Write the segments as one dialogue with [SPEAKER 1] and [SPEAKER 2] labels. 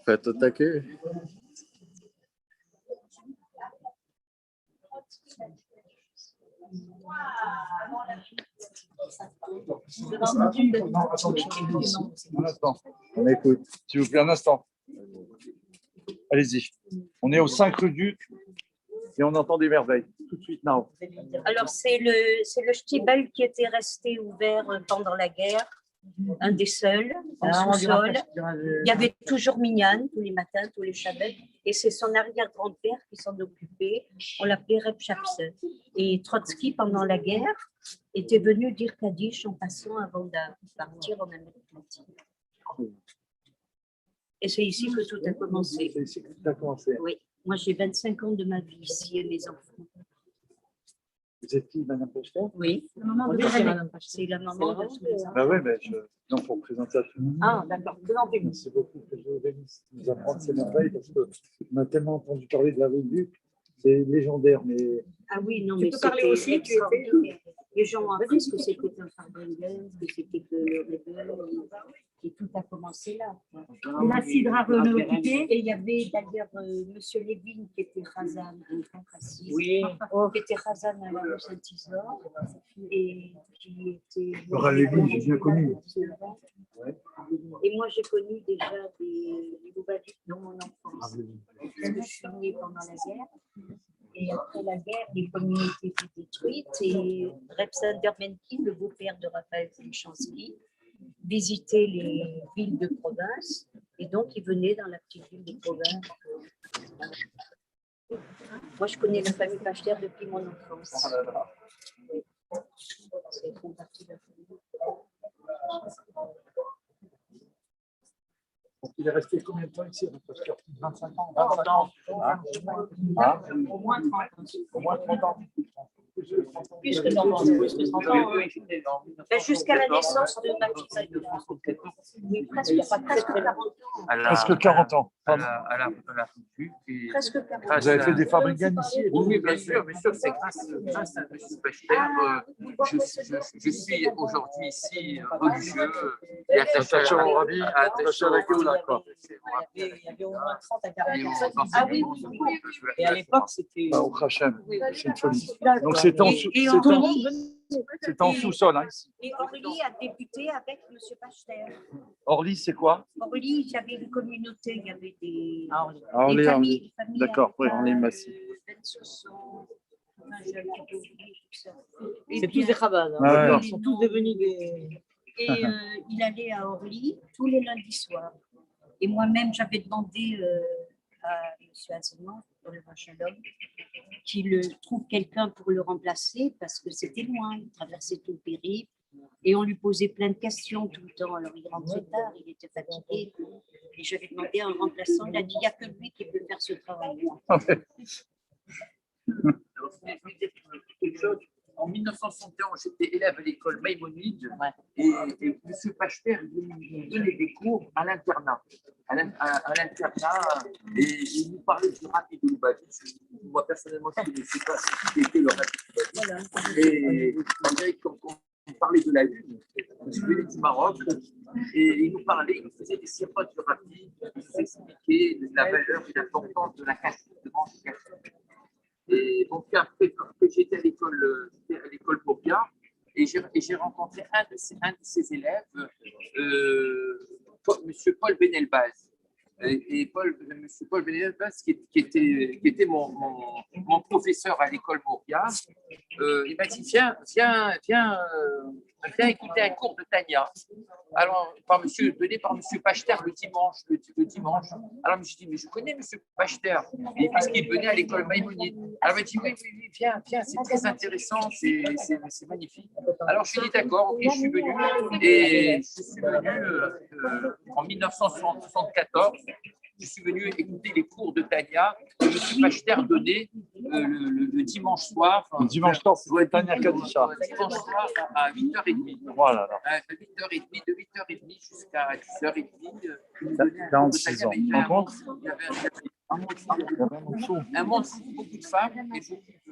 [SPEAKER 1] Faites attaquer.
[SPEAKER 2] Un instant, on écoute. S'il vous plaît, un instant. Allez-y. On est au 5 rue Duc et on entend des merveilles. Tout de suite, now.
[SPEAKER 3] Alors, c'est le Stibel qui était resté ouvert pendant la guerre, un des seuls, en sous-sol. Il y avait toujours Mignane, tous les matins, tous les Shabbats, et c'est son arrière-grand-père qui s'en occupait. On l'appelait Reb Shapse. Et Trotsky, pendant la guerre, était venu dire Kaddish en passant avant de partir en Amérique latine. Et c'est ici que tout a commencé.
[SPEAKER 2] C'est ici que tout a commencé.
[SPEAKER 3] Oui, moi j'ai 25 ans de ma vie ici et mes enfants.
[SPEAKER 2] Vous êtes qui, Madame Pechter?
[SPEAKER 3] Oui, c'est la maman de
[SPEAKER 2] Ah oui, mais non, pour présenter à tout le monde.
[SPEAKER 3] Ah, d'accord.
[SPEAKER 2] Merci beaucoup que je vous nous apprendre ces merveilles parce qu'on a tellement entendu parler de la rue Duc. C'est légendaire, mais.
[SPEAKER 3] Ah oui, non,
[SPEAKER 4] tu
[SPEAKER 3] mais
[SPEAKER 4] peux parler aussi,
[SPEAKER 3] extraordinaire. Les gens ont appris que c'était un Farbrengen, que c'était que le rebelle, et tout a commencé là.
[SPEAKER 4] Et la Sidra occupée.
[SPEAKER 3] Et il y avait d'ailleurs Monsieur Lévin qui était Khazan, un grand raciste,
[SPEAKER 4] Oui.
[SPEAKER 3] qui était Khazan à la rue Saint-Isor, et qui était.
[SPEAKER 2] Laura Lévin, j'ai bien connu.
[SPEAKER 3] Ouais. Et moi, j'ai connu déjà des Loubavites dans mon enfance. Parce que je suis née pendant la guerre. Et après la guerre, les communautés étaient détruites et Repsander Menkin, le beau-père de Raphaël Felchansky, visitait les villes de province et donc il venait dans la petite ville de province. Moi, je connais la famille Pachter depuis mon enfance. Oui. C'est une partie de la famille.
[SPEAKER 2] Donc, il est resté combien de temps ici? Parce que 25 ans,
[SPEAKER 4] 30 ans.
[SPEAKER 2] Au moins 30 ans. Au moins 30 ans.
[SPEAKER 3] Plus que 30 ans. Jusqu'à la naissance de ma fille. Oui, presque 40 ans.
[SPEAKER 2] Presque 40 ans.
[SPEAKER 5] À la FUCU.
[SPEAKER 3] Presque 40
[SPEAKER 2] Vous avez fait des fabricants ici?
[SPEAKER 5] Oui, bien sûr, c'est grâce à M. Pechter. Je suis aujourd'hui ici religieux et attaché au rabbi, attaché à la Géoula.
[SPEAKER 4] Il y avait au moins 30 à 40
[SPEAKER 5] Et
[SPEAKER 4] personnes.
[SPEAKER 5] aux
[SPEAKER 4] Ah oui,
[SPEAKER 5] enseignants.
[SPEAKER 4] Et à l'époque, c'était.
[SPEAKER 2] Au Hachem, c'est une folie. Donc
[SPEAKER 3] Et
[SPEAKER 2] c'est en sous-sol. Hein, ici.
[SPEAKER 3] Et Orly a débuté avec M. Pachter.
[SPEAKER 2] Orly, c'est quoi?
[SPEAKER 3] Orly, il y avait une communauté, il y avait des,
[SPEAKER 2] Orly,
[SPEAKER 3] des familles.
[SPEAKER 2] d'accord, oui, Orly Massif.
[SPEAKER 4] C'est tous des Chabad.
[SPEAKER 2] Ouais.
[SPEAKER 4] Ils sont tous devenus des.
[SPEAKER 3] Et il allait à Orly tous les lundis soirs. Et moi-même, j'avais demandé à M. Hasselman, pour le Shalom, qu'il trouve quelqu'un pour le remplacer parce que c'était loin, il traversait tout le périple. Et on lui posait plein de questions tout le temps. Alors il rentrait tard, il était fatigué. Et j'avais demandé un remplaçant. Il a dit il n'y a que lui qui peut faire ce travail.
[SPEAKER 5] En 1971, j'étais élève à l'école Maïmonide et M. Pachter donnait des cours à l'internat. À l'internat, et il nous parlait du rabbi de Lubavitch. Moi, personnellement, je ne connaissais pas ce qui était le rabbi de Lubavitch. Et on dirait qu'on parlait de la Lune, je venais du Maroc, et il nous parlait, il nous faisait des sirops du rabbi, il nous expliquait la valeur et l'importance de la cachette, de manger cachette. Et donc après j'étais à l'école Bourgia et j'ai rencontré un de ses élèves, Monsieur Paul Benelbaz. Et Monsieur Paul Benelbaz, qui était mon professeur à l'école Bourgia, il m'a dit viens écouter un cours de Tania. Alors, donné par M. Pachter le dimanche. Alors, je me suis dit, mais je connais M. Pachter, et puisqu'il venait à l'école Maïmonide. Alors, il m'a dit, oui, viens, c'est très intéressant, c'est magnifique. Alors, je lui ai dit, d'accord, ok, je suis venu, et je suis venu en 1974. Je suis venu écouter les cours de Tania que M. Pachter donnait le dimanche soir.
[SPEAKER 2] Le dimanche soir, c'est Tania Kadisha.
[SPEAKER 5] Dimanche soir à 8h30.
[SPEAKER 2] Voilà.
[SPEAKER 5] À 8h30, de 8h30 jusqu'à 10h30.
[SPEAKER 2] 46 ans. Par contre,
[SPEAKER 5] Il y avait un monde fou, beaucoup de femmes.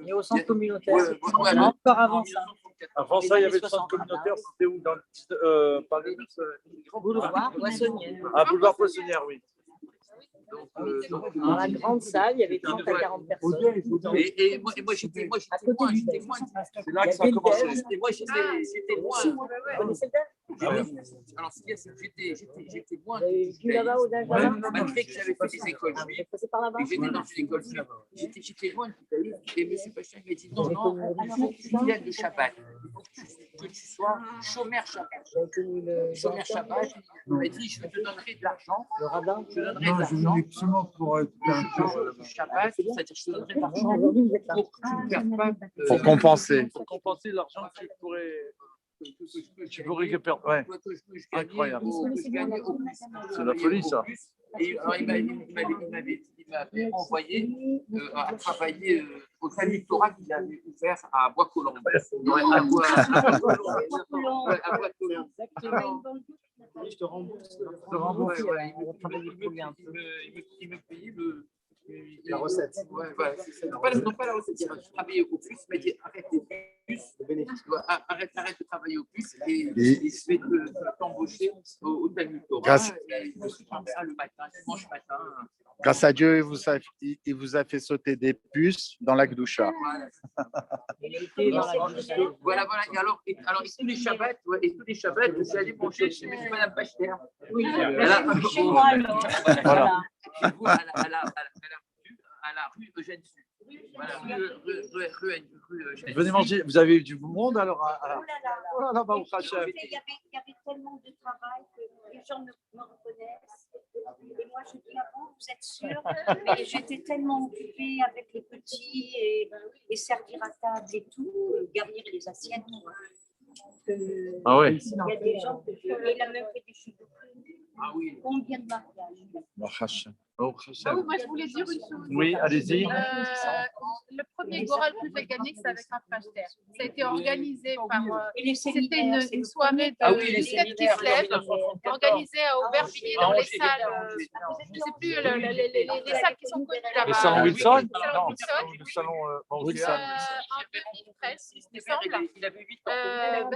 [SPEAKER 4] Et au centre communautaire.
[SPEAKER 5] Voilà.
[SPEAKER 4] Encore avant ça.
[SPEAKER 2] avant ça, il y avait le centre communautaire. C'était où dans le
[SPEAKER 4] Boulevard Poissonnière.
[SPEAKER 2] Ah, boulevard Poissonnière, oui.
[SPEAKER 4] Dans la grande salle, il y avait 30 à 40 personnes.
[SPEAKER 5] Et moi, j'étais moins.
[SPEAKER 2] C'est là que ça a commencé.
[SPEAKER 5] Et moi, j'étais moins.
[SPEAKER 4] Vous connaissez le dame?
[SPEAKER 5] Alors, c'est bien, j'étais moins.
[SPEAKER 4] Vous avez vu là-bas au Dage là-bas?
[SPEAKER 5] Malgré que j'avais fait des écoles juives,
[SPEAKER 4] Vous êtes passé par là-bas?
[SPEAKER 5] et j'étais dans une école juive, j'étais loin de judaïsme. Et M. Pachin m'a dit non, il faut que tu viennes de Shabbat. Il faut que tu sois chômeur Shabbat. Chômeur Shabbat, il m'a dit je te donnerai de l'argent.
[SPEAKER 4] Le rabbin?
[SPEAKER 5] Je te donnerai de l'argent.
[SPEAKER 1] Absolument pour être
[SPEAKER 5] Shabbat, c'est-à-dire que je te donnerai de l'argent
[SPEAKER 4] Aujourd'hui, vous êtes là.
[SPEAKER 5] pour que tu ne perdes pas.
[SPEAKER 2] Pour compenser.
[SPEAKER 1] pour compenser l'argent que tu pourrais.
[SPEAKER 2] Tu peux récupérer. Ouais. Incroyable. C'est la folie, ça.
[SPEAKER 5] Et alors, il m'avait envoyé à travailler au Talmud Torah qu'il avait ouvert à Bois-Colombes. À Bois-Colombes.
[SPEAKER 4] Je te rembourse.
[SPEAKER 5] Il me payait
[SPEAKER 1] La recette.
[SPEAKER 5] Ouais, voilà, c'est ça. Non, pas la recette. Je travaillais au plus, il m'a dit arrête les plus, arrête de travailler au plus et je vais t'embaucher au Talmud Torah. Et je suis comme ça le matin, dimanche matin.
[SPEAKER 6] Grâce à Dieu, il vous a fait sauter des puces dans la Gdoucha.
[SPEAKER 5] Voilà. Et alors, tous les Shabbats, je suis allé manger chez Madame Pachter.
[SPEAKER 3] Oui, chez moi alors.
[SPEAKER 2] Voilà.
[SPEAKER 5] À la rue Eugène Sud. Voilà, rue Eugène.
[SPEAKER 2] Venez manger. Vous avez eu du monde alors
[SPEAKER 3] Oh là là.
[SPEAKER 2] bah, au
[SPEAKER 3] Il
[SPEAKER 2] Hachem.
[SPEAKER 3] y avait tellement de travail que les gens me reconnaissent. Et moi, je dis avant, vous êtes sûrs? Mais j'étais tellement occupée avec les petits et servir à table et tout, garnir les assiettes.
[SPEAKER 2] Ah ouais.
[SPEAKER 3] Il y a des gens que il a même fait des cheveux.
[SPEAKER 5] Ah oui.
[SPEAKER 3] Combien de mariages?
[SPEAKER 2] Oh,
[SPEAKER 7] Ah oui, moi je voulais dire une chose.
[SPEAKER 2] oui, allez-y.
[SPEAKER 7] Le premier Goral que j'ai gagné, c'est avec un Pachter. Ça a été organisé par. C'était une soirée de Lucette qui se lève, organisée à Aubervilliers dans les salles. Je ne sais plus, les salles qui sont connues là-bas.
[SPEAKER 2] Le salon Wilson?
[SPEAKER 7] Non,
[SPEAKER 2] le salon Wilson.
[SPEAKER 7] En 2013, il me semble.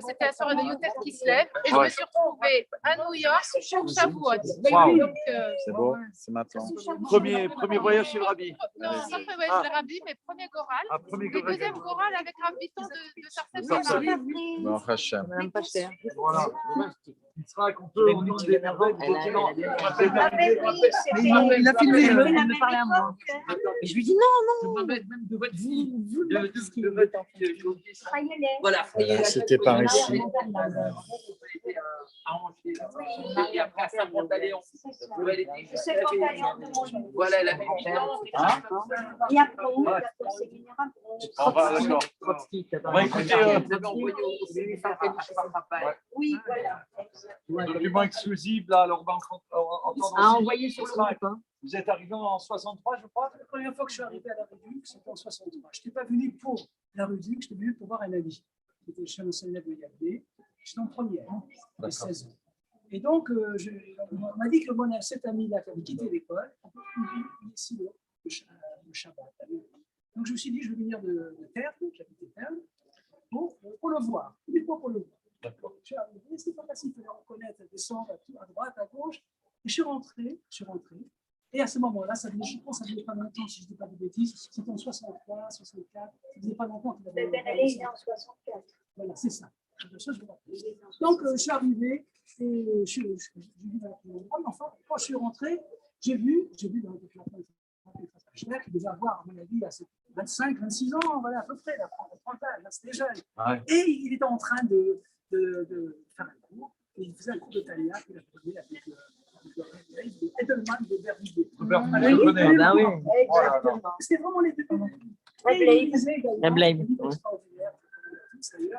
[SPEAKER 7] C'était la soirée de Youtet qui se lève. Et je me suis retrouvée à New York pour Shavuot.
[SPEAKER 2] Wow.
[SPEAKER 7] Donc,
[SPEAKER 6] C'est beau, c'est maintenant.
[SPEAKER 2] Premier voyage chez le Rabbi.
[SPEAKER 7] non, pas premier voyage de Rabbi, mais premier Goral.
[SPEAKER 2] Ah, premier
[SPEAKER 7] Et
[SPEAKER 2] Goral.
[SPEAKER 7] deuxième Goral avec Rav Bitton de
[SPEAKER 2] Sarcelles.
[SPEAKER 7] Sarcelles.
[SPEAKER 6] Bon, Hachem.
[SPEAKER 4] Madame Pachter.
[SPEAKER 2] Voilà. Il sera qu'on peut au nom des merveilles du continent.
[SPEAKER 3] Il a
[SPEAKER 4] filmé, il
[SPEAKER 3] me
[SPEAKER 4] me parlait à moi. Et je lui dis non, non.
[SPEAKER 5] Même de votre fille.
[SPEAKER 3] Voilà.
[SPEAKER 6] C'était par ici.
[SPEAKER 5] Et après, à Saint-Pantaléon. Voilà, elle avait 8 ans.
[SPEAKER 3] Et après, c'est général.
[SPEAKER 2] D'accord. On va écouter
[SPEAKER 3] Oui, voilà.
[SPEAKER 2] document exclusif, là, alors on va entendre
[SPEAKER 4] À
[SPEAKER 2] aussi.
[SPEAKER 4] envoyer sur le groupe. Hein.
[SPEAKER 2] Vous êtes arrivé en 63, je crois.
[SPEAKER 8] La première fois que je suis arrivé à la Réduc, c'était en 63. Je n'étais pas venu pour la Réduc, j'étais venu pour voir un ami. J'étais chez un enseignant de Yabé. J'étais en première, j'avais 16 ans. Et donc, on m'a dit que cet ami-là qui avait quitté l'école, il ici le Shabbat. Donc, je me suis dit, je vais venir de Terne, j'habitais Terne, pour le voir. Uniquement pour le voir.
[SPEAKER 2] D'accord.
[SPEAKER 8] Je suis arrivé, c'était pas facile, il fallait reconnaître, descendre à droite, à gauche. Et je suis rentré. Et à ce moment-là, ça faisait pas longtemps, si je ne dis pas de bêtises, c'était en 63, 64, ça faisait pas longtemps qu'il avait.
[SPEAKER 3] Elle est en 64.
[SPEAKER 8] Voilà, c'est ça. Donc, je suis arrivé et j'ai vu dans la enfin, quand je suis rentré, j'ai vu dans le qui devait avoir, à mon avis, 25, 26 ans, voilà, à peu près, la trentaine, c'était jeune.
[SPEAKER 2] Ouais.
[SPEAKER 8] Et il était en train de faire un cours, et il faisait un cours de Tania qu'il a fait avec le Edelman de Bervilliers.
[SPEAKER 2] Je connais.
[SPEAKER 4] Ah oui.
[SPEAKER 8] Exactement. C'était vraiment les deux.
[SPEAKER 4] La Blame.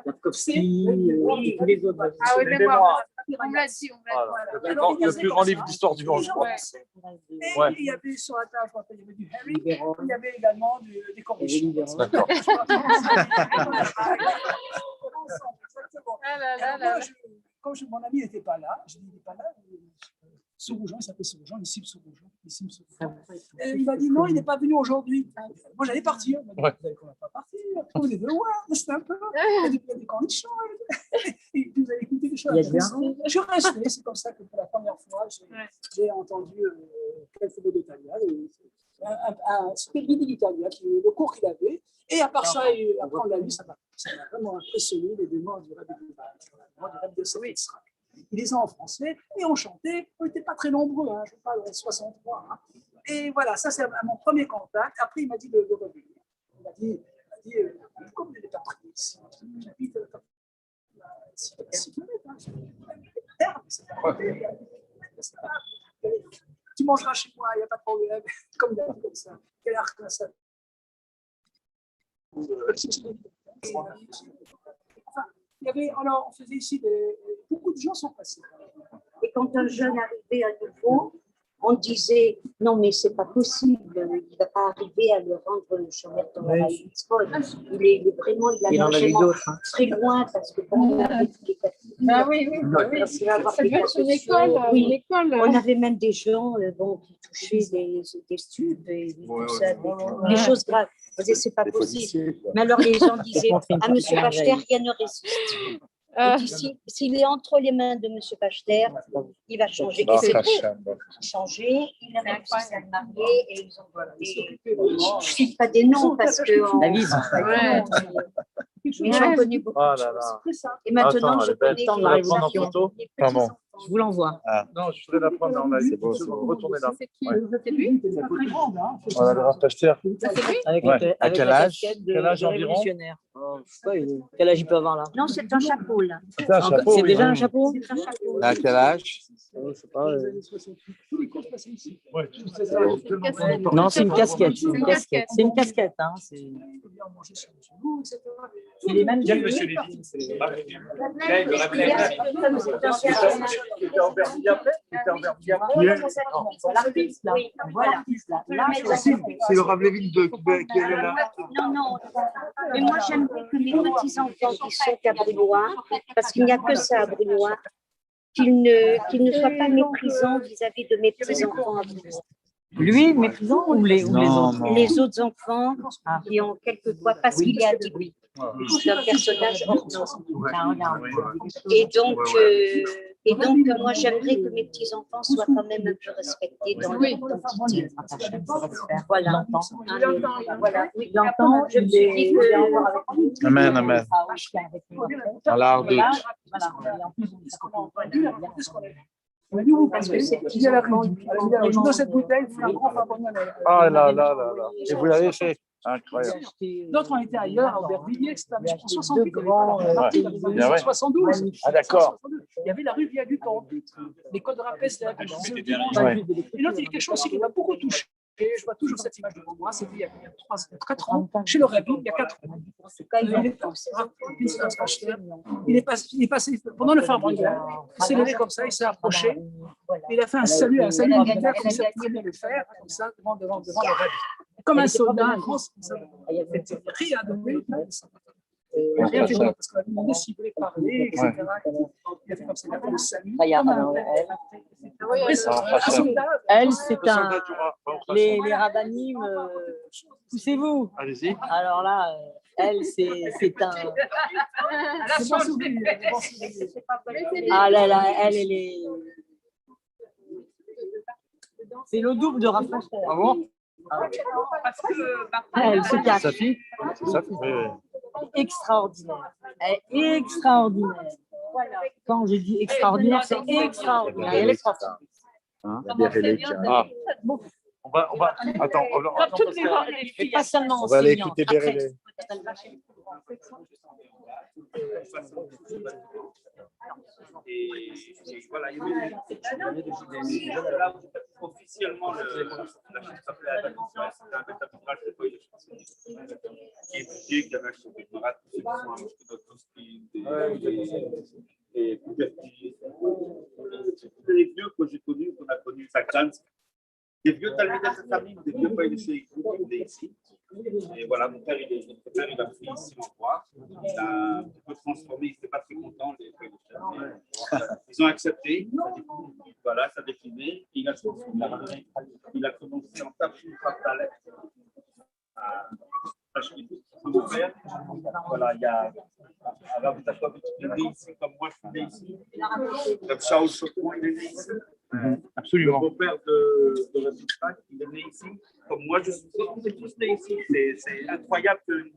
[SPEAKER 4] Tarkovsky, tous les autres.
[SPEAKER 7] Ah oui, mémoire. On me l'a dit, on me l'a dit.
[SPEAKER 2] Voilà. Le plus grand livre d'histoire du monde, je crois.
[SPEAKER 8] Et
[SPEAKER 2] Ouais.
[SPEAKER 8] il y avait sur la table, je me rappelle, il y avait du Harry, il y avait également des cornichons.
[SPEAKER 2] D'accord.
[SPEAKER 7] Ah là là
[SPEAKER 8] Alors,
[SPEAKER 7] là.
[SPEAKER 8] moi, mon ami n'était pas là, je dis, il n'est pas là. Sourougeon, il s'appelait Sourougeon, Nissim Sourougeon. Et il m'a dit non, il n'est pas venu aujourd'hui. Moi, j'allais partir. Il m'a dit,
[SPEAKER 2] Ouais.
[SPEAKER 8] vous allez quand même pas partir. Vous allez voir, c'était un peu. Il y a des cornichons. Et vous allez écouter des choses. Je suis resté. C'est comme ça que pour la première fois, j'ai entendu quelques mots d'italien. Un spécialiste d'italien, le cours qu'il avait. Et à part ça, après on l'a lu, ça m'a vraiment impressionné les démons du Rabbi de Saint-Israël. Il les a en français et on chantait. On n'était pas très nombreux, hein, je parle de 63. Hein. Et voilà, ça c'est mon premier contact. Après, il m'a dit de revenir. Il m'a dit comme il n'est pas pris ici, j'habite à 6 km. Tu mangeras chez moi, il n'y a pas de problème. Comme il a dit comme ça. Quel art comme ça. Enfin, il y avait, alors, on faisait ici beaucoup de gens sont passés.
[SPEAKER 3] Et quand un jeune arrivait à nouveau, on disait non, mais c'est pas possible, il ne va pas arriver à le rendre le chômeur dans la Lisbonne. Il est vraiment, il a vraiment très loin parce que quand on avait tous les catholiques,
[SPEAKER 7] Oui. Ça devait être une école.
[SPEAKER 3] Oui.
[SPEAKER 7] Une école.
[SPEAKER 3] On avait même des gens qui touchaient des stupes et tout ça, des choses graves. On disait c'est pas possible. Mais alors les gens disaient à M. Pachter, rien ne résiste. Il dit, s'il est entre les mains de M. Pachter, il va changer. Et c'est vrai, il a changé, il a réussi à se marier et ils ont voté. Je ne cite pas des noms parce que.
[SPEAKER 4] La vise.
[SPEAKER 3] Mais j'en connais beaucoup.
[SPEAKER 2] Ah là là.
[SPEAKER 3] Et maintenant, je connais
[SPEAKER 2] Tu veux la prendre en photo?
[SPEAKER 6] Pardon.
[SPEAKER 4] Je vous l'envoie.
[SPEAKER 2] Non, je voudrais la prendre en live.
[SPEAKER 6] C'est beau,
[SPEAKER 2] C'est
[SPEAKER 6] c'est
[SPEAKER 2] bon,
[SPEAKER 6] beau.
[SPEAKER 2] retournez là.
[SPEAKER 7] C'est qui?
[SPEAKER 2] Ouais.
[SPEAKER 7] C'est lui?
[SPEAKER 8] C'est pas très grande. Hein.
[SPEAKER 2] Voilà, le Rapachter.
[SPEAKER 7] Ça, c'est lui?
[SPEAKER 4] Avec,
[SPEAKER 2] Ouais.
[SPEAKER 6] À quel
[SPEAKER 4] la
[SPEAKER 6] âge?
[SPEAKER 4] casquette de
[SPEAKER 2] Quel âge
[SPEAKER 4] de
[SPEAKER 2] environ?
[SPEAKER 4] révolutionnaire. Je sais pas, quel âge il peut avoir là?
[SPEAKER 3] Non, c'est un chapeau, là.
[SPEAKER 2] C'est un chapeau.
[SPEAKER 4] C'est
[SPEAKER 2] oui.
[SPEAKER 4] déjà un chapeau?
[SPEAKER 3] C'est un chapeau.
[SPEAKER 6] À quel âge?
[SPEAKER 4] Je sais pas.
[SPEAKER 8] Les années 68. Tous les cours passaient ici.
[SPEAKER 2] Ouais,
[SPEAKER 7] C'est une casquette.
[SPEAKER 4] Non, c'est une casquette.
[SPEAKER 7] C'est une casquette.
[SPEAKER 4] C'est une casquette. Hein. C'est
[SPEAKER 8] Bien manger chez nous, etc.
[SPEAKER 4] c'est les mêmes.
[SPEAKER 1] Monsieur Lévy, c'est
[SPEAKER 2] Qui était en Verbier après? Qui était en Verbier après?
[SPEAKER 3] L'artiste, là. Oui, voilà. Là,
[SPEAKER 6] C'est le Rav Lévin qui est là.
[SPEAKER 3] non, non. Mais moi, j'aimerais que mes petits-enfants qui sont à Brunois, parce qu'il n'y a que ça à Brunois, qu'ils ne soient pas méprisants vis-à-vis de mes petits-enfants à Brunois.
[SPEAKER 4] Lui, méprisant ou les autres?
[SPEAKER 3] Les autres enfants qui ont quelquefois, parce qu'il est adibri. C'est un personnage hors norme. Et donc, moi, j'aimerais que mes petits-enfants soient quand même un peu respectés dans leur identité. Voilà. Voilà. Oui,
[SPEAKER 4] L'entend,
[SPEAKER 3] je me suis dit que...
[SPEAKER 6] Amen, amen. Dans l'art de.
[SPEAKER 8] Parce que c'est il y a la rue. Je dans cette bouteille, il faut un grand favori.
[SPEAKER 2] Ah là là là là. Et vous l'avez fait? Incroyable.
[SPEAKER 8] D'autres ont été ailleurs, à Aubervilliers, c'était en 68, il y avait pas la partie,
[SPEAKER 2] Bien ouais.
[SPEAKER 8] 72.
[SPEAKER 2] Ah d'accord.
[SPEAKER 8] Il y avait la rue Viaduton, l'école de Rapes,
[SPEAKER 2] Ouais.
[SPEAKER 8] Et l'autre, il y a quelque chose aussi qui m'a beaucoup touché. Et je vois toujours cette image devant moi, c'était il y a 4 ans, chez le Rabbi, il y a 4 ans. Il est passé pendant le Farbringer, il s'est levé comme ça, il s'est approché, il a fait un salut militaire, comme il savait très bien le faire, comme ça, devant le Rabbi. Comme un soldat, un grand soldat. Il a fait rien de lui. Il n'a rien fait parce qu'on a demandé s'il voulait parler, etc. Il a fait comme ça, il a fait le salut.
[SPEAKER 4] Elle, c'est un. Les rabbinim, poussez-vous.
[SPEAKER 2] Allez-y.
[SPEAKER 4] Alors là, elle, c'est un. Ah là là, elle est. C'est le double de Raphaël.
[SPEAKER 2] Ah bon?
[SPEAKER 4] Elle se cache.
[SPEAKER 2] Sa fille? C'est sa fille.
[SPEAKER 4] Extraordinaire. Elle est extraordinaire. Quand je dis extraordinaire, c'est extraordinaire. Elle est forte.
[SPEAKER 2] Ah. On va, attends,
[SPEAKER 4] Toutes les filles, pas seulement
[SPEAKER 6] On va aller
[SPEAKER 4] enseignantes.
[SPEAKER 6] écouter Bérélé.
[SPEAKER 1] Et voilà, il y avait des jeunes là, officiellement, la chose s'appelait la commission, c'était un bête cathédrale, c'est pas qui est budget, qui avait acheté des rats, qui sont un petit peu d'autres qui des couvertures. les vieux que j'ai connus, qu'on a connus, Sakhdansk, des vieux Talmidei Chachamim, des vieux Poètes chez ils ici. Et voilà, mon père, notre père, il a pris ici l'endroit. Il a un peu transformé, il n'était pas très content, les Poètes ils ont accepté. Voilà, ça a décliné. Il a commencé en Tafshin Fartalet. Mon père, voilà, il y a Arav Tachkovitch qui est né ici, comme moi je suis né ici. Rav Shaul Chokron, il est né ici.
[SPEAKER 2] Absolument.
[SPEAKER 1] Le beau-père de Rav Yitzhak, il est né ici. Comme moi, je suis tous nés ici. C'est incroyable que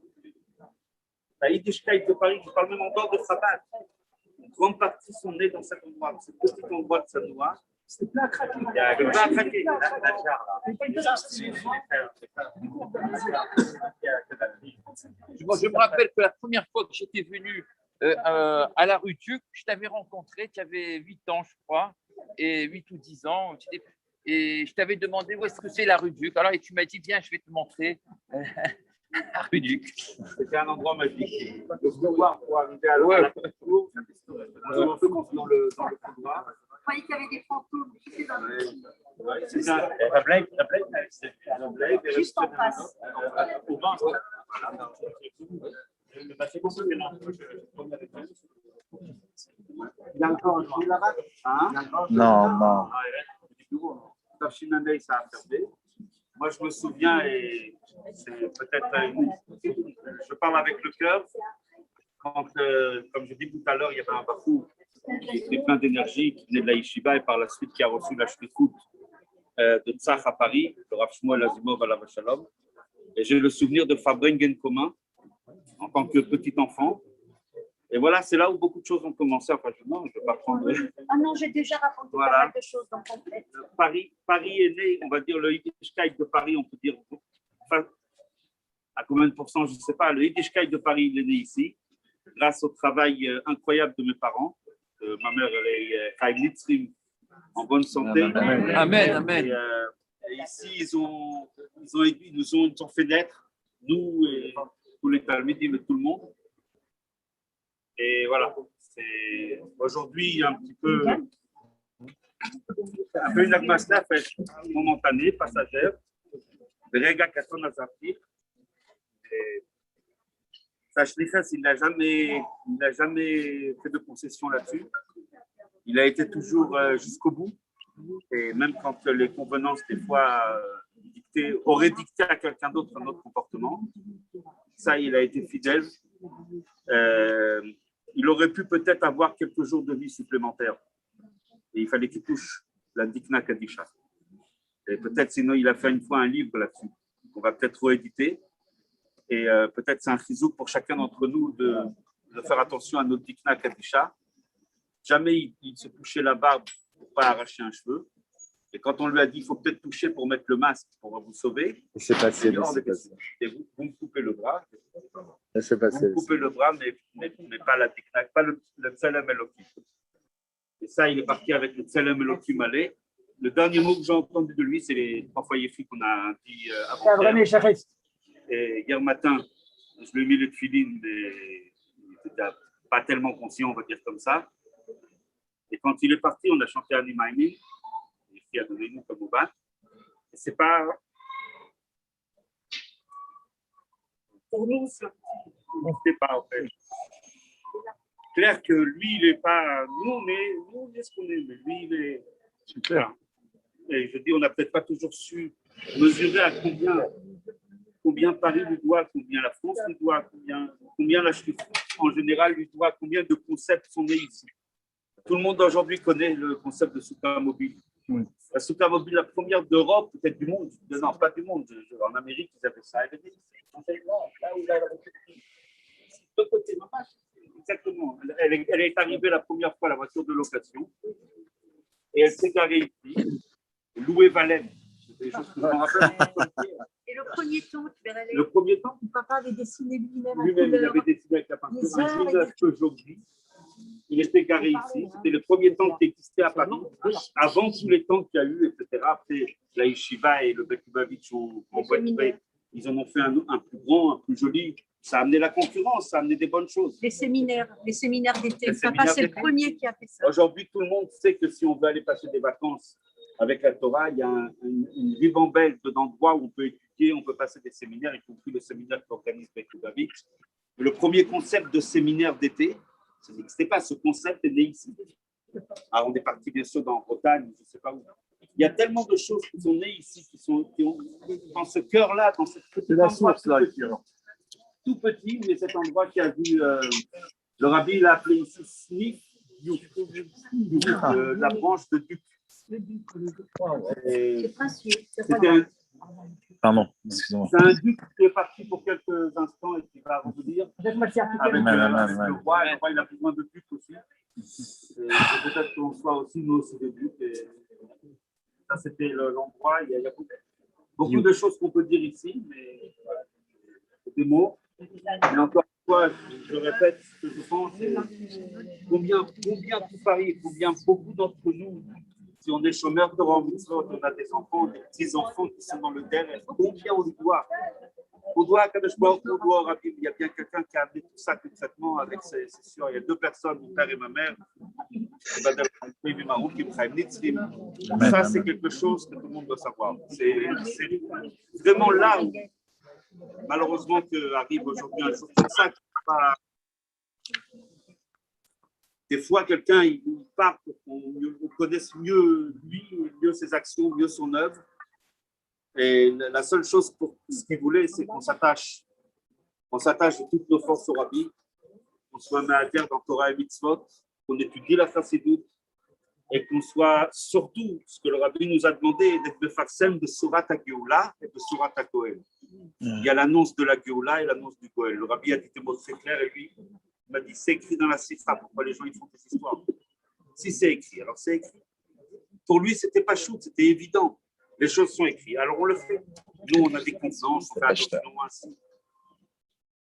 [SPEAKER 1] la Yiddishkeit de Paris, je parle même encore de Chabad. Une grande partie sont nés dans cet endroit, ce petit endroit de Sanoa.
[SPEAKER 8] C'est plein à craquer.
[SPEAKER 1] Il y a plein à craquer.
[SPEAKER 5] Je me rappelle que la première fois que j'étais venu à la rue Duc, je t'avais rencontré, tu avais 8 ans, je crois, et 8 ou 10 ans. Et je t'avais demandé où est-ce que c'est la rue Duc. Alors, et tu m'as dit, viens, je vais te montrer la rue Duc.
[SPEAKER 1] C'était un endroit magique. Le couloir pour arriver à la cour, dans le couloir.
[SPEAKER 3] Je croyais qu'il y avait des fantômes qui étaient dans le
[SPEAKER 1] Ouais, c'est ça. La blague,
[SPEAKER 3] juste en face.
[SPEAKER 1] Au vent, voilà. C'est beaucoup de mélange. Il y a encore un trou là-bas.
[SPEAKER 6] Non.
[SPEAKER 1] Ça a fermé. Moi, je me souviens, et c'est peut-être. Je parle avec le cœur. Quand, comme je dis tout à l'heure, il y avait un Bafou qui était plein d'énergie, qui venait de la Yeshiva et par la suite qui a reçu la Shlichut de Tzach à Paris, le Rav Shmuel Azimov Alav Shalom. Et j'ai le souvenir de Fabrengen commun en tant que petit enfant. Et voilà, c'est là où beaucoup de choses ont commencé. Enfin, je ne vais pas prendre.
[SPEAKER 3] Ah non, j'ai déjà raconté
[SPEAKER 1] Voilà.
[SPEAKER 3] pas mal de choses dans Complète.
[SPEAKER 1] Paris est né, on va dire, le Yiddishkeit de Paris, on peut dire, enfin, à combien de pourcents, je ne sais pas. Le Yiddishkeit de Paris, il est né ici, grâce au travail incroyable de mes parents. Ma mère, elle est Chaim Nitzrim, en bonne santé.
[SPEAKER 5] Amen.
[SPEAKER 1] Et ici, ils nous ont fait naître, nous et tous les Talmidim et tout le monde. Et voilà, c'est aujourd'hui un peu une atmosphère momentanée, passagère. Rega Kasson Azafir. Sachlichas, il n'a jamais fait de concession là-dessus. Il a été toujours jusqu'au bout. Et même quand les convenances, des fois, auraient dicté à quelqu'un d'autre un autre comportement, ça, il a été fidèle. Il aurait pu peut-être avoir quelques jours de vie supplémentaires. Et il fallait qu'il touche la Dikna Kadisha. Et peut-être, sinon, il a fait une fois un livre là-dessus, qu'on va peut-être rééditer. Et peut-être c'est un chizouk pour chacun d'entre nous de faire attention à notre Dikna Kadisha. Jamais il se touchait la barbe pour ne pas arracher un cheveu. Et quand on lui a dit, il faut peut-être toucher pour mettre le masque, pour vous sauver,
[SPEAKER 6] C'est passé.
[SPEAKER 1] et vous me coupez le bras.
[SPEAKER 6] C'est passé.
[SPEAKER 1] Vous coupez le bras, mais pas la Dikna, pas le Tselem Elohim. Et ça, il est parti avec le Tselem Elohim Malé. Le dernier mot que j'ai entendu de lui, c'est les 3 fois Yéfi qu'on a dit avant-hier. Et hier matin, je lui ai mis le tefillin, mais il n'était pas tellement conscient, on va dire comme ça. Et quand il est parti, on a chanté Animaïni, qui a donné nous comme au bas. C'est pas. Pour nous, on ne sait pas en fait. Clair que lui, il n'est pas. Nous, on est ce qu'on est, mais lui, il est. C'est clair. Et je dis, on n'a peut-être pas toujours su mesurer à combien Paris lui doit, combien la France lui doit, combien la Chine en général lui doit, combien de concepts sont nés ici. Tout le monde aujourd'hui connaît le concept de Souka Mobile. Oui. La Souka Mobile, la première d'Europe, peut-être du monde. Non, pas du monde. En Amérique, ils avaient ça. Là où de côté, exactement. Elle est arrivée la première fois, la voiture de location. Et elle s'est garée ici. Loué Valem. C'est des choses que je me rappelle.
[SPEAKER 3] Et le premier temps,
[SPEAKER 1] le premier temps,
[SPEAKER 3] papa avait dessiné lui-même.
[SPEAKER 1] Lui-même, il avait dessiné avec la peinture un visage que aujourd'hui. Il était garé ici. C'était le premier temple qui existait à Paris, avant tous les temples qu'il y a eu, etc. Après la Yeshiva et le Bet Lubavitch en boîte. Ils en ont fait un plus grand, un plus joli. Ça a amené la concurrence, ça a amené des bonnes choses.
[SPEAKER 3] Les séminaires d'été.
[SPEAKER 1] Les
[SPEAKER 3] Papa,
[SPEAKER 1] séminaires
[SPEAKER 3] c'est le
[SPEAKER 1] d'été.
[SPEAKER 3] premier qui a fait ça.
[SPEAKER 1] Aujourd'hui, tout le monde sait que si on veut aller passer des vacances avec la Torah, il y a une ribambelle d'endroits où on peut étudier, on peut passer des séminaires, y compris le séminaire qu'organise Bekudavik. Le premier concept de séminaire d'été, ça n'existait pas. Ce concept est né ici. Alors, on est parti bien sûr dans Bretagne, je ne sais pas où. Il y a tellement de choses qui sont nées ici, qui ont dans ce cœur-là, dans cette petite
[SPEAKER 2] C'est la
[SPEAKER 1] endroit
[SPEAKER 2] source, là, ici, alors.
[SPEAKER 1] tout petit, mais cet endroit qui a vu, le rabbi l'a appelé ici Snif Yuk, la branche de Duc. Et
[SPEAKER 3] C'est précieux.
[SPEAKER 2] Pardon, excusez-moi.
[SPEAKER 1] c'est un duc qui est parti pour quelques instants et qui va revenir avec le roi. Le roi, il a besoin de ducs aussi. Et peut-être qu'on soit aussi, nous aussi, des ducs. Et ça, c'était l'endroit. Il y a beaucoup de choses qu'on peut dire ici, mais c'est des mots. Mais encore une fois, je répète ce que je pense. Combien tout Paris, combien beaucoup d'entre nous, si on est chômeur de mitzvot, on a des enfants, des petits-enfants qui sont dans le derrière, combien on lui doit? On doit à Kadosh Baruch Hu, on doit au Rabbi. Il y a bien quelqu'un qui a amené tout ça concrètement avec, c'est sûr, il y a deux personnes, mon père et ma mère, ça c'est quelque chose que tout le monde doit savoir. C'est vraiment là où, malheureusement, arrive aujourd'hui un jour comme ça, des fois, quelqu'un, il part pour qu'on connaisse mieux lui, mieux ses actions, mieux son œuvre. Et la seule chose pour ce qu'il voulait, c'est qu'on s'attache. On s'attache de toutes nos forces au Rabbi, qu'on soit mahater dans Torah et Mitzvot, qu'on étudie la Chassidoute, et qu'on soit surtout, ce que le Rabbi nous a demandé, d'être le farsem de Surat HaGeoula et de Surat HaKohen. Il y a l'annonce de la Geoula et l'annonce du Kohen. Le Rabbi a dit des mots très clairs et lui, il m'a dit, c'est écrit dans la Sifra, pourquoi les gens ils font des histoires? Si c'est écrit, alors c'est écrit. Pour lui, c'était pas shoot, c'était évident. Les choses sont écrites, alors on le fait. Nous, on a des confidences, on fait attention ainsi.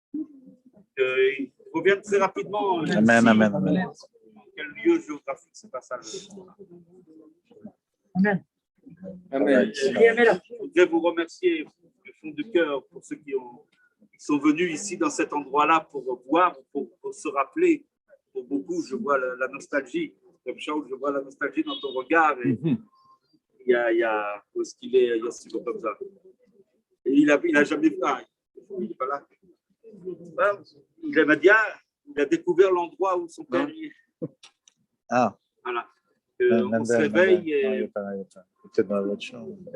[SPEAKER 1] Il revient très rapidement.
[SPEAKER 2] Amen, amen, amen.
[SPEAKER 1] Dans quel lieu géographique, c'est pas ça
[SPEAKER 8] Amen.
[SPEAKER 1] Amen. Je voudrais vous remercier du fond du cœur pour ceux qui sont venus ici dans cet endroit-là pour voir, pour se rappeler. Pour beaucoup, je vois la nostalgie. Comme Shaul, je vois la nostalgie dans ton regard. Et il y a où est-ce qu'il est, Yossi, comme ça. Et il a jamais vu. Il n'est pas là. Il m'a dit, il a découvert l'endroit où son père est.
[SPEAKER 2] Ah.
[SPEAKER 1] Voilà. On se réveille et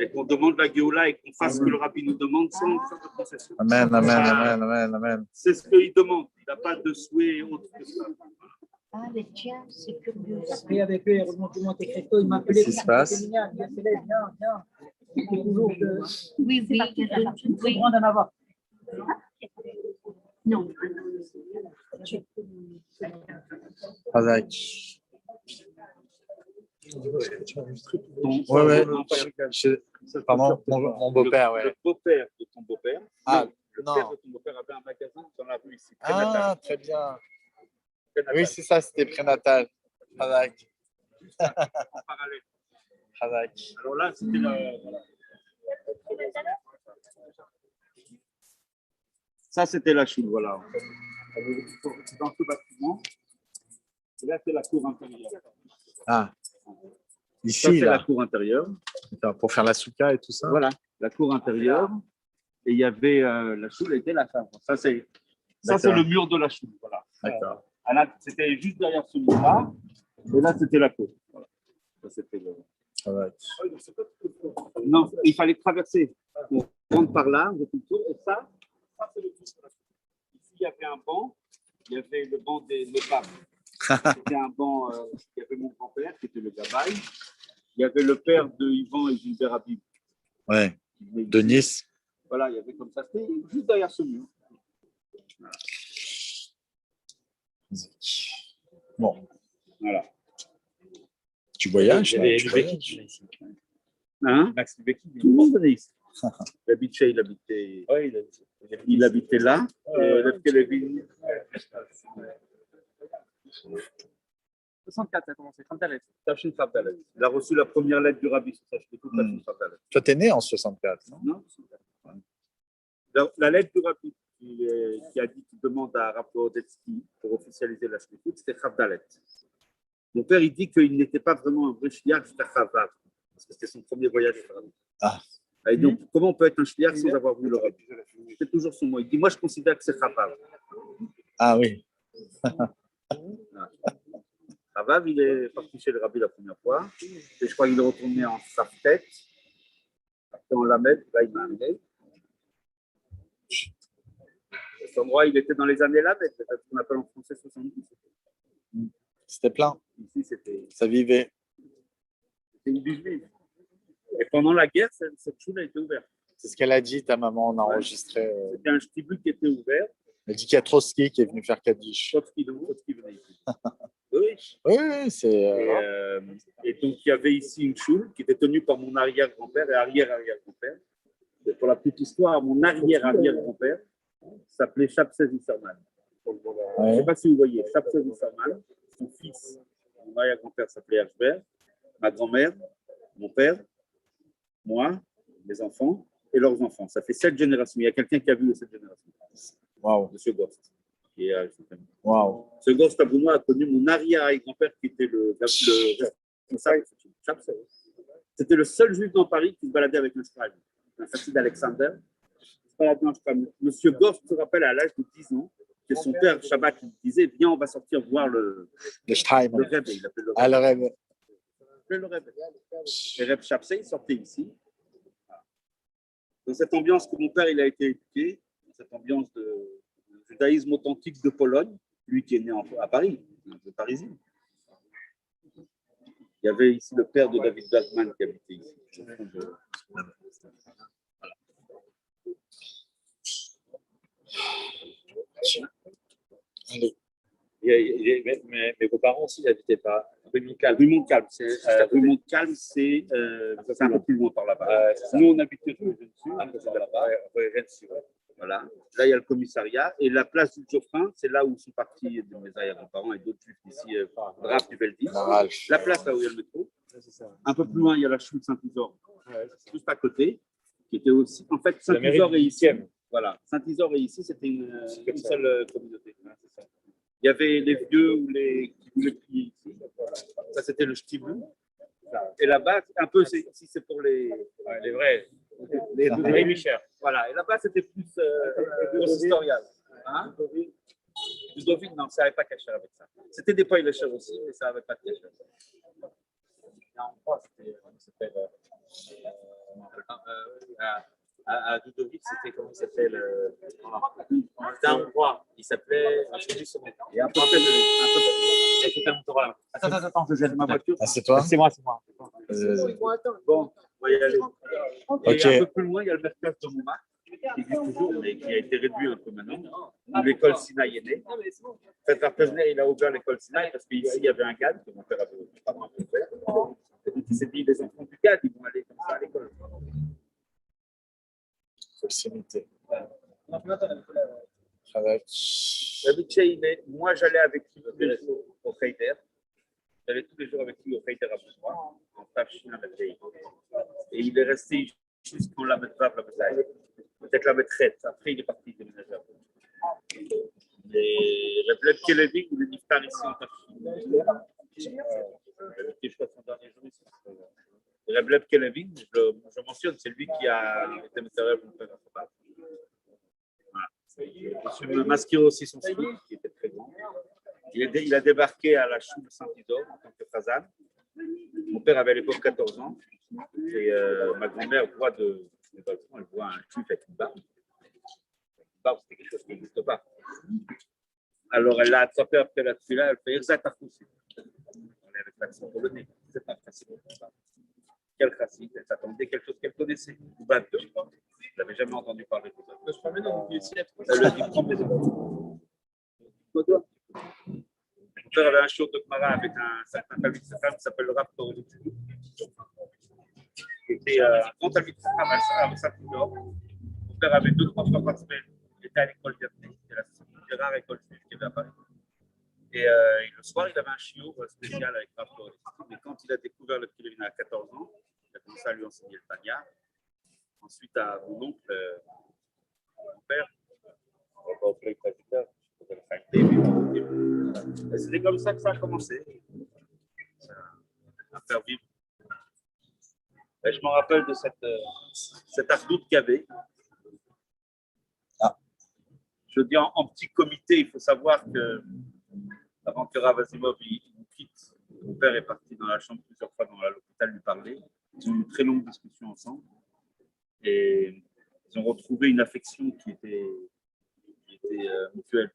[SPEAKER 1] qu'on demande la Géoula et qu'on fasse ce que le Rabbi nous demande sans concession.
[SPEAKER 2] Amen, amen, amen, amen, amen.
[SPEAKER 1] C'est ce qu'il demande. Il n'a pas de souhait autre que ça.
[SPEAKER 3] Ah, mais tiens, c'est curieux.
[SPEAKER 8] Et avec eux, remontement Créteau, il m'appelait.
[SPEAKER 2] Qu'est-ce qui se passe?
[SPEAKER 8] Viens. Il était toujours de.
[SPEAKER 3] Oui,
[SPEAKER 8] Très grand d'en avoir.
[SPEAKER 3] Non.
[SPEAKER 2] Razak. Ouais. Pardon, mon beau-père, ouais.
[SPEAKER 1] Le beau-père de ton beau-père.
[SPEAKER 2] Ah,
[SPEAKER 1] le
[SPEAKER 2] non.
[SPEAKER 1] père de ton beau-père avait un magasin dans la rue ici.
[SPEAKER 2] Ah, très bien. Oui, c'est ça, c'était prénatal. Razak.
[SPEAKER 1] En parallèle.
[SPEAKER 2] Razak.
[SPEAKER 1] Alors là, c'était voilà. Ça, c'était la choule, voilà. Dans ce bâtiment. Et là, c'est la cour intérieure.
[SPEAKER 2] Ah,
[SPEAKER 1] Ça,
[SPEAKER 2] ici,
[SPEAKER 1] c'est
[SPEAKER 2] là.
[SPEAKER 1] la cour intérieure.
[SPEAKER 2] Pour faire la souka et tout ça.
[SPEAKER 1] Voilà, la cour intérieure. Et il y avait la choule était la chambre. Ça, c'est le mur de la choule. Voilà.
[SPEAKER 2] D'accord.
[SPEAKER 1] C'était juste derrière ce mur-là. Et là, c'était la cour. Voilà. Ça, c'était le...
[SPEAKER 2] Razak.
[SPEAKER 1] Non, il fallait traverser. On rentre par là, on fait le tour. Et ça c'est le tour. Ici, il y avait un banc. Il y avait le banc des notables. C'était un banc. Il y avait mon grand-père qui était le gabaï. Il y avait le père de Yvan et Gilbert Habib.
[SPEAKER 2] Ouais. De Nice.
[SPEAKER 1] Voilà, il y avait comme ça. C'était juste derrière ce mur. Voilà.
[SPEAKER 2] Bon.
[SPEAKER 1] Voilà.
[SPEAKER 2] Tu voyages, là,
[SPEAKER 1] Et
[SPEAKER 2] tu
[SPEAKER 1] le
[SPEAKER 2] voyages.
[SPEAKER 1] Bekki. Hein? Max Bekki. Tout le monde venait ici. Il habitait là. Et
[SPEAKER 5] 64, ça a commencé.
[SPEAKER 1] Tachin Khabdalet. Il a reçu la première lettre du Rabbi sur ça. Je fais toute Tachin Khabdalet.
[SPEAKER 2] Toi, t'es né en 64, non?
[SPEAKER 1] Non, La lettre du rabbi qui a dit qu'il demande à Rav Gorodetsky pour officialiser la shlichut, c'était Chavdalet. Mon père, il dit qu'il n'était pas vraiment un vrai shliach jusqu'à Chavav, parce que c'était son premier voyage.
[SPEAKER 2] Ah.
[SPEAKER 1] Et donc, comment on peut être un shliach sans avoir vu le rabbi? C'est toujours son mot. Il dit, moi, je considère que c'est Chavav.
[SPEAKER 2] Ah oui.
[SPEAKER 1] Chavav, il est parti chez le rabbi la première fois, et je crois qu'il est retourné en Saftet, après en Lamed, là, il m'a amené. Cet endroit, il était dans les années Lamed, c'est ce qu'on appelle en français 70.
[SPEAKER 2] C'était plein.
[SPEAKER 1] Ici, c'était
[SPEAKER 2] Ça vivait.
[SPEAKER 1] une vie juive. Et pendant la guerre, cette choule a été ouverte.
[SPEAKER 2] C'est ce qu'elle a dit, ta maman, on a enregistré.
[SPEAKER 1] C'était un shtibut qui était ouvert.
[SPEAKER 2] Elle dit qu'il y a Trotsky qui est venu faire Kaddish.
[SPEAKER 1] Trotsky venait ici. Oui.
[SPEAKER 2] Oui, c'est.
[SPEAKER 1] Et donc, il y avait ici une choule qui était tenue par mon arrière-grand-père et arrière-arrière-grand-père. Et pour la petite histoire, mon arrière-arrière-grand-père s'appelait Shabsez Isserman. Je ne sais pas si vous voyez, Shabsez Isserman, son fils, mon arrière-grand-père s'appelait Ashber, ma grand-mère, mon père, moi, mes enfants et leurs enfants. Ça fait 7 générations. Il y a quelqu'un qui a vu les 7 générations.
[SPEAKER 2] Waouh.
[SPEAKER 1] Monsieur Gorst.
[SPEAKER 2] Waouh.
[SPEAKER 1] Ce Gorst Abounois a connu mon arrière-grand-père qui était le responsable. C'était le seul juif dans Paris qui se baladait avec un cheval, un facile d'Alexander. Monsieur Gorst se rappelle à l'âge de 10 ans que son père, Shabbat, lui disait, viens, on va sortir voir le
[SPEAKER 2] Stein.
[SPEAKER 1] Rebbe. Il appelait le Rebbe.
[SPEAKER 2] Ah, le Rebbe.
[SPEAKER 1] Le Rebbe. Et Reb Shapsei, il sortait ici. Dans cette ambiance que mon père il a été éduqué, dans cette ambiance de judaïsme authentique de Pologne, lui qui est né à Paris, un parisien. Il y avait ici le père de David Bergman qui habitait ici.
[SPEAKER 2] Allez.
[SPEAKER 1] Mais vos parents aussi n'habitaient pas. Rue Montcalm. Rue Montcalm, c'est un peu plus loin par là-bas. Nous, on habitait rue Rennes-sur. Voilà. Là, il y a le commissariat. Et la place du Geoffrin, c'est là où sont partis mes arrière-parents et d'autres juifs ici, Raph du Veldi. La place là où il y a le métro. Un peu plus loin, il y a la choule Saint-Isor, juste à côté, qui était aussi. En fait, Saint-Isor est ici. Voilà. Saint-Isor est ici, c'était une seule communauté. Il y avait les vieux ou les qui voulaient prier ici. Ça, c'était le Shtibou. Et là-bas, un peu, ici, c'est pour les vrais. Les Michel. Voilà. Et là-bas, c'était plus consistorial. Hein? Ludovic, non, ça n'avait pas caché avec ça. C'était des pailles léchères aussi, mais ça n'avait pas de caché.
[SPEAKER 9] À Ludovic, c'était comment il s'appelle c'était un endroit, il s'appelait.
[SPEAKER 1] Et un peu Attends, je jette ma voiture.
[SPEAKER 2] Ah, c'est toi?
[SPEAKER 9] C'est moi.
[SPEAKER 1] Bon, on va y aller.
[SPEAKER 2] Ok.
[SPEAKER 1] Et un peu plus loin, il y a le mercage de Montmartre, qui existe toujours, mais qui a été réduit un peu maintenant, où l'école Sinaï est née. En fait, Artesner, il a ouvert l'école Sinaï parce qu'ici, il y avait un GAD que mon père avait pas mal fait. Et donc, il s'est dit, les enfants du GAD, ils vont aller comme ça à l'école.
[SPEAKER 2] Proximité.
[SPEAKER 1] Moi, j'allais avec lui tous les jours au Heider. J'allais tous les jours avec lui au Heider à Bourgoin, en Tafshin Ametei. Et il est resté jusqu'en la Metvav, la Metaï. Peut-être la Metret. Après, il est parti déménager à Bourgoin. Et Reb Kelevin, il est niftar ici en Tafshin. Je crois son dernier jour ici. Reb Kelevin, je mentionne, c'est lui qui a été météorologue de mon père. Je me masquais aussi son ski, qui était très grand. Il a débarqué à la choule Saint-Isidore en tant que Fazan. Mon père avait à l'époque 14 ans. Et ma grand-mère voit elle voit un juif avec une barbe. Une barbe, c'était quelque chose qui n'existe pas. Alors elle l'a attrapé après la tefila, elle fait Erzat Afousi. On est avec l'accent polonais. C'est pas facile. Quel chassid, elle s'attendait quelque chose qu'elle connaissait. Ou pas deux. Je n'avais jamais entendu parler de ça. Je promets dans le ciel. Elle le dit, prends mes deux. Mon père avait un shiur de Gemara avec un certain Talmid Chacham qui s'appelle le Rav Torelli. Il était un grand Talmid Chacham à Saint-Isidore. Mon père avait 2-3 fois par semaine. Il était à l'école d'Yavne. C'était la rare école juive qu'il y avait à Paris. Et le soir, il avait un shiur spécial avec Rav Torelli. Mais quand il a découvert le Kilevin à 14 ans, il a commencé à lui enseigner le Tanya. Ensuite, à mon oncle, mon père. Et c'était comme ça que ça a commencé. À faire vivre. Et je me rappelle de cette ardoute qu'il y avait. Je dis en petit comité, il faut savoir que avant que Rav Asimov il nous quitte, mon père est parti dans la chambre plusieurs fois dans l'hôpital lui parler. Ils ont eu une très longue discussion ensemble et ils ont retrouvé une affection qui était mutuelle,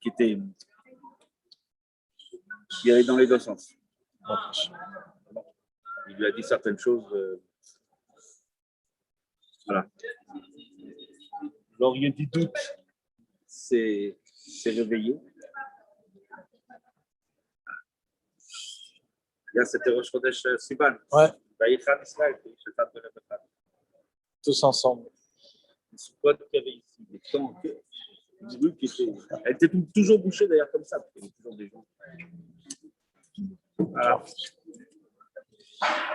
[SPEAKER 1] qui allait dans les deux sens. Il lui a dit certaines choses. Voilà. L'orient du doute s'est réveillé. Là, c'était Rosh Chodesh Sivan.
[SPEAKER 6] Ouais.
[SPEAKER 1] Vaïchan Israël,
[SPEAKER 6] Tous ensemble.
[SPEAKER 1] Le spot qu'il y avait ici, les temps, une rue qui était. Elle était toujours bouchée d'ailleurs comme ça, parce qu'il y avait toujours des gens. Voilà.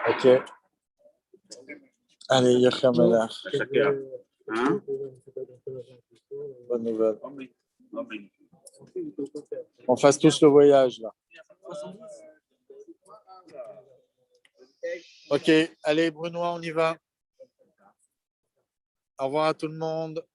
[SPEAKER 6] Ok. Allez, Yachem Melach.
[SPEAKER 1] Chacun. Hein?
[SPEAKER 6] Bonne nouvelle.
[SPEAKER 1] Amen.
[SPEAKER 6] On fasse tous le voyage là. Ok, allez Brunois, on y va. Au revoir à tout le monde.